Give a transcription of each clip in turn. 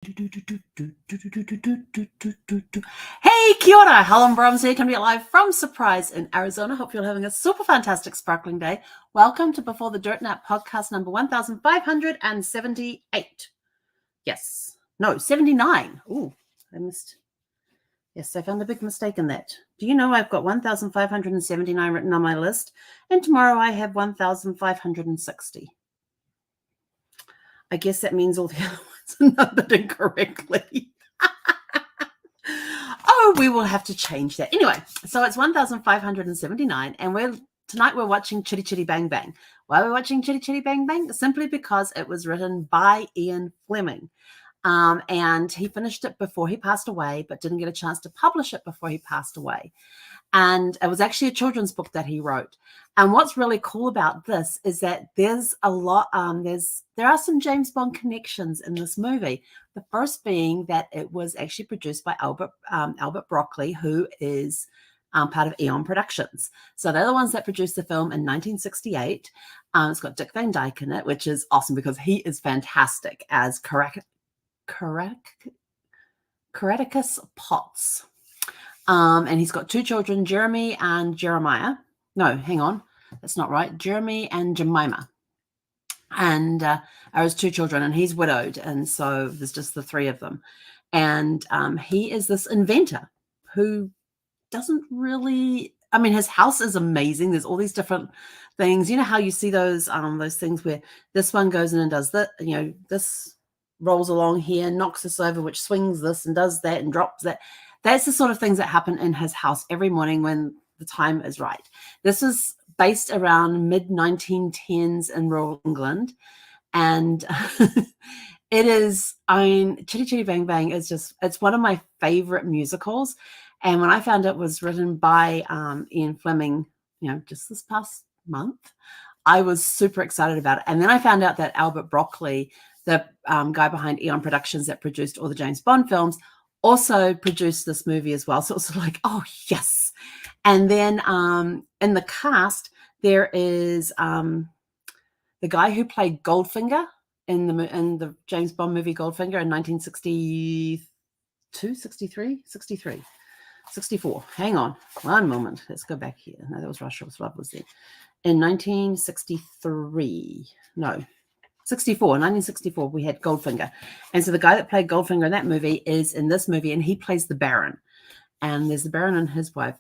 Hey, kia ora. Helen Brahms here, coming to you live from Surprise in Arizona. Hope you're having a super fantastic sparkling day. Welcome to Before the Dirt Nap podcast number 1578. Yes. No, 79. Ooh, I missed. Yes, I found a big mistake in that. Do you know I've got 1579 written on my list, and tomorrow I have 1560. I guess that means all the other ones are numbered incorrectly. Oh, we will have to change that. Anyway, so it's 1579, and tonight we're watching Chitty Chitty Bang Bang. Why are we watching Chitty Chitty Bang Bang? Simply because it was written by Ian Fleming. And he finished it before he passed away, but didn't get a chance to publish it before he passed away. And it was actually a children's book that he wrote. And what's really cool about this is that there's a lot, there are some James Bond connections in this movie. The first being that it was actually produced by Albert Broccoli, who is part of Eon Productions. So they're the ones that produced the film in 1968. It's got Dick Van Dyke in it, which is awesome because he is fantastic as Caraticus Potts. And he's got two children, Jeremy and Jeremiah. No, hang on. That's not right. Jeremy and Jemima. And are his two children, and he's widowed. And so there's just the three of them. And he is this inventor who doesn't really, I mean, his house is amazing. There's all these different things. You know how you see those things where this one goes in and does that, this rolls along here, knocks this over, which swings this and does that and drops that. That's the sort of things that happen in his house every morning when the time is right. This is based around mid-1910s in rural England. And it is, Chitty Chitty Bang Bang is it's one of my favorite musicals. And when I found it was written by Ian Fleming, just this past month, I was super excited about it. And then I found out that Albert Broccoli, the guy behind Eon Productions that produced all the James Bond films, also produced this movie as well. So it's sort of like, oh, yes. And then in the cast, there is the guy who played Goldfinger in the James Bond movie Goldfinger in 1962, 63, 63, 64. Hang on one moment. Let's go back here. No, that was Russia's Love was there. In 1963. No. 1964, we had Goldfinger. And so the guy that played Goldfinger in that movie is in this movie, and he plays the Baron. And there's the Baron and his wife.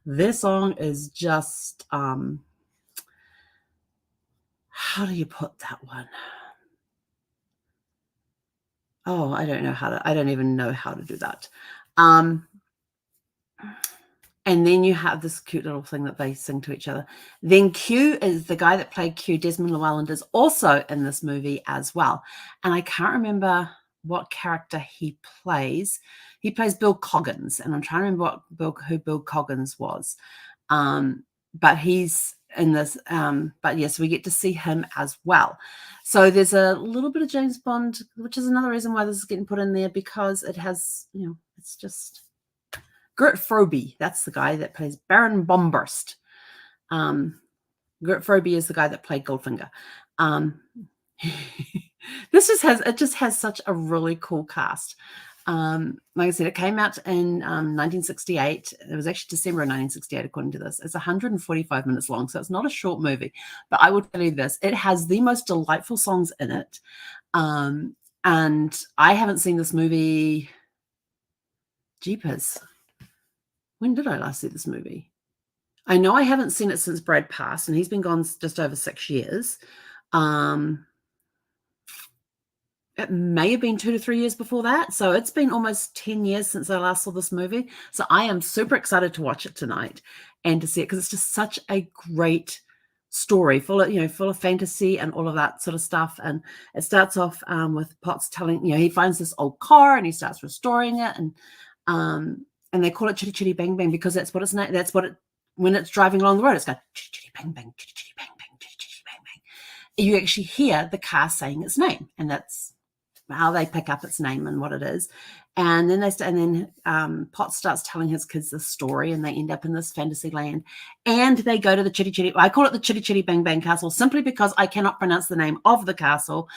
This song is just, how do you put that one? Oh, I don't even know how to do that. And then you have this cute little thing that they sing to each other. Then Q is the guy that played Q, Desmond Llewellyn, is also in this movie as well. And I can't remember what character he plays. He plays Bill Coggins, and I'm trying to remember who Bill Coggins was. But he's in this. But yes, we get to see him as well. So there's a little bit of James Bond, which is another reason why this is getting put in there, because it has, it's just. Gert Frobe, that's the guy that plays Baron Bombburst. Gert Frobe is the guy that played Goldfinger. It just has such a really cool cast. Like I said, it came out in 1968. It was actually December of 1968, according to this. It's 145 minutes long, so it's not a short movie. But I will tell you this, it has the most delightful songs in it. And I haven't seen this movie, jeepers. When did I last see this movie? I know I haven't seen it since Brad passed, and he's been gone just over 6 years. It may have been 2 to 3 years before that. So it's been almost 10 years since I last saw this movie. So I am super excited to watch it tonight and to see it, because it's just such a great story, full of fantasy and all of that sort of stuff. And it starts off with Potts telling, he finds this old car and he starts restoring it, and they call it Chitty Chitty Bang Bang because that's what it's named. That's what it, when it's driving along the road, it's going Chitty Chitty Bang Bang, Chitty Chitty Bang Bang, Chitty Chitty Bang Bang. You actually hear the car saying its name, and that's how they pick up its name and what it is. And then Potts starts telling his kids this story, and they end up in this fantasy land, and they go to the Chitty Chitty. I call it the Chitty Chitty Bang Bang Castle simply because I cannot pronounce the name of the castle.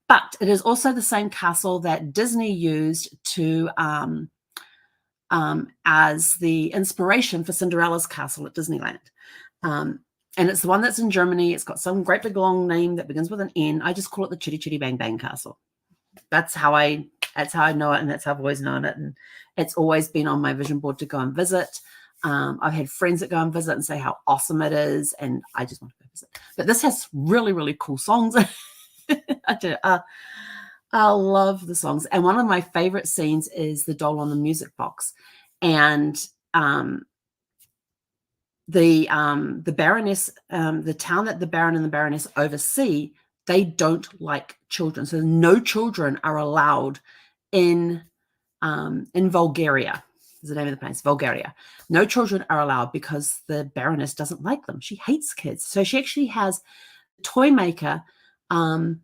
But it is also the same castle that Disney used to as the inspiration for Cinderella's castle at Disneyland. And it's the one that's in Germany. It's got some great big long name that begins with an N. I just call it the Chitty Chitty Bang Bang Castle. That's how I know it, and that's how I've always known it. And it's always been on my vision board to go and visit. I've had friends that go and visit and say how awesome it is, and I just want to go visit. But this has really, really cool songs. I do. I love the songs. And one of my favorite scenes is the doll on the music box. And the Baroness, the town that the Baron and the Baroness oversee, they don't like children. So no children are allowed in Bulgaria. Is the name of the place, Bulgaria. No children are allowed because the Baroness doesn't like them. She hates kids. So she actually has a toy maker. The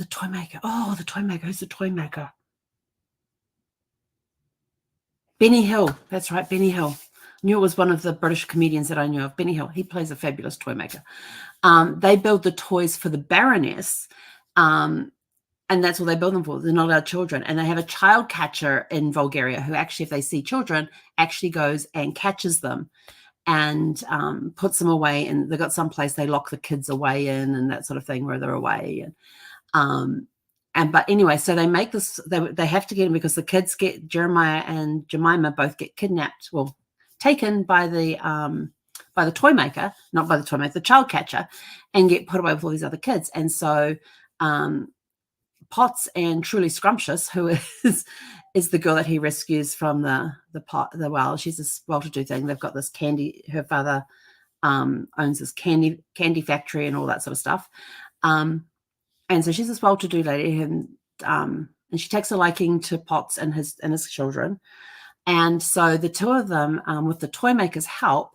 toy maker. Oh, the toy maker. Who's the toy maker? Benny Hill. That's right, Benny Hill. Knew it was one of the British comedians that I knew of. Benny Hill. He plays a fabulous toy maker. They build the toys for the Baroness, and that's what they build them for. They're not allowed children. And they have a child catcher in Bulgaria who actually, if they see children, actually goes and catches them and puts them away. And they've got some place they lock the kids away in and that sort of thing where they're away. But anyway, so they make this, they have to get him because the kids get, Jeremiah and Jemima both get kidnapped, well, taken by the toy maker, not by the toy maker, the child catcher, and get put away with all these other kids. And so Potts and Truly Scrumptious, who is the girl that he rescues from the well, she's this well-to-do thing. They've got this candy, her father owns this candy factory and all that sort of stuff. And so she's this well-to-do lady, and she takes a liking to Potts and his children. And so the two of them, with the toy maker's help,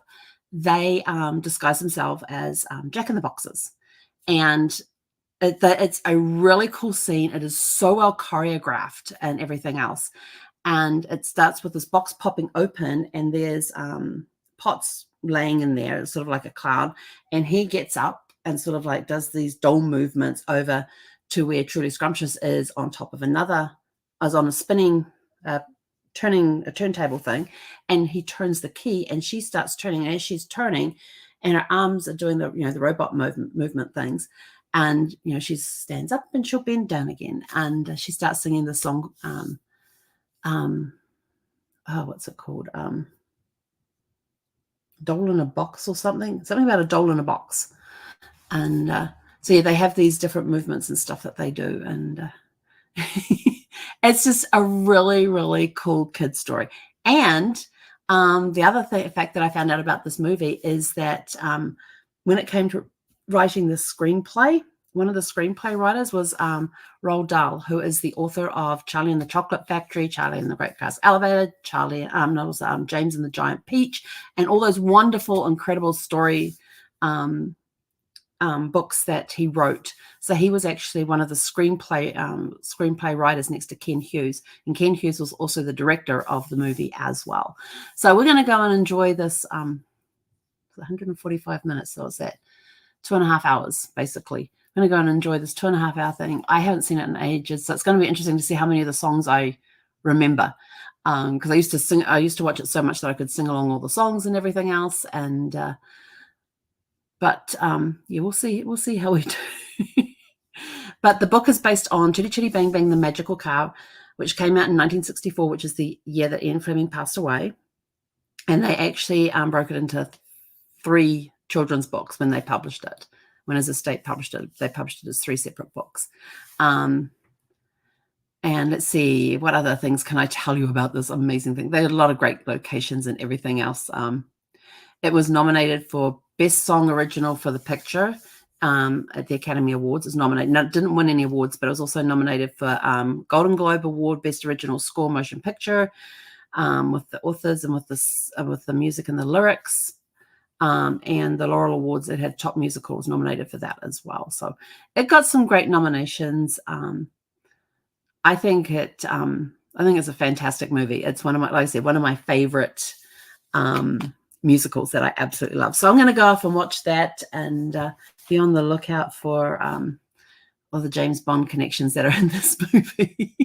they disguise themselves as Jack-in-the-Boxes. And it's a really cool scene. It is so well choreographed and everything else. And it starts with this box popping open, and there's Potts laying in there, sort of like a cloud. And he gets up and sort of like does these doll movements over to where Truly Scrumptious is on top of on a spinning, turning a turntable thing. And he turns the key and she starts turning. And as she's turning and her arms are doing the robot movement things. And, she stands up and she'll bend down again. And she starts singing the song, what's it called? Doll in a Box or something about a doll in a box. And so yeah, they have these different movements and stuff that they do. And it's just a really, really cool kid story. And the other fact that I found out about this movie is that when it came to writing the screenplay, one of the screenplay writers was Roald Dahl, who is the author of Charlie and the Chocolate Factory, Charlie and the Great Glass Elevator, James and the Giant Peach, and all those wonderful, incredible story books that he wrote. So he was actually one of the screenplay writers next to Ken Hughes, and Ken Hughes was also the director of the movie as well. So we're going to go and enjoy this 145 minutes, so it's at 2.5 hours basically. I'm going to go and enjoy this 2.5 hour thing. I haven't seen it in ages, so it's going to be interesting to see how many of the songs I remember, because I used to watch it so much that I could sing along all the songs and everything else. And yeah, we'll see how we do. But the book is based on Chitty Chitty Bang Bang, the Magical Cow, which came out in 1964, which is the year that Ian Fleming passed away. And they actually broke it into 3 children's books when they published it. When his estate published it, they published it as 3 separate books. And let's see, what other things can I tell you about this amazing thing? They had a lot of great locations and everything else. It was nominated for Best Song Original for the Picture at the Academy Awards. It was nominated. No, it didn't win any awards, but it was also nominated for Golden Globe Award, Best Original Score Motion Picture, with the authors and with the music and the lyrics. And the Laurel Awards, it had Top Musical, was nominated for that as well. So it got some great nominations. I think it's a fantastic movie. It's one of my, like I said, one of my favorite musicals that I absolutely love. So I'm going to go off and watch that and be on the lookout for or the James Bond connections that are in this movie.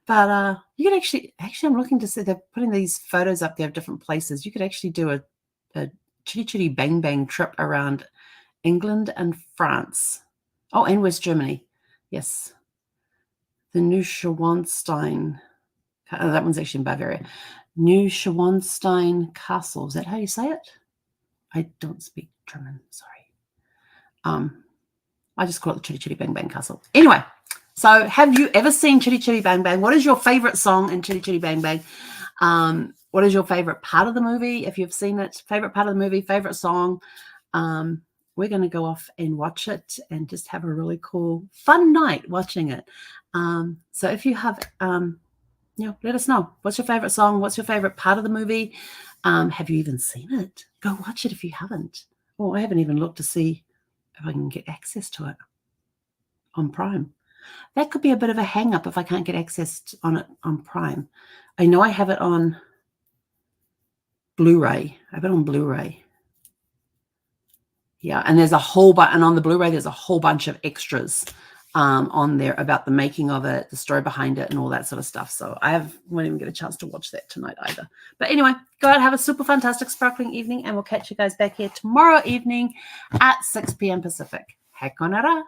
But you could actually, I'm looking to see, they're putting these photos up there of different places. You could actually do a Chitty Chitty Bang Bang trip around England and France. Oh, and West Germany. Yes. The Neuschwanstein. Oh, that one's actually in Bavaria. Neuschwanstein Castle. Is that how you say it? I don't speak German. Sorry. I just call it the Chitty Chitty Bang Bang Castle. Anyway, so have you ever seen Chitty Chitty Bang Bang? What is your favorite song in Chitty Chitty Bang Bang? What is your favorite part of the movie? If you've seen it, favorite part of the movie, favorite song. We're going to go off and watch it and just have a really cool, fun night watching it. So if you have, let us know. What's your favorite song? What's your favorite part of the movie? Have you even seen it? Go watch it if you haven't. Oh, I haven't even looked to see if I can get access to it on Prime. That could be a bit of a hang up if I can't get access on it on Prime. I know I have it on Blu-ray. I have it on Blu-ray. Yeah, and there's a whole bunch, and on the Blu-ray, there's a whole bunch of extras on there about the making of it, the story behind it, and all that sort of stuff. So I won't even get a chance to watch that tonight either. But anyway, go out, have a super fantastic, sparkling evening, and we'll catch you guys back here tomorrow evening at 6 p.m. Pacific. Hekonara.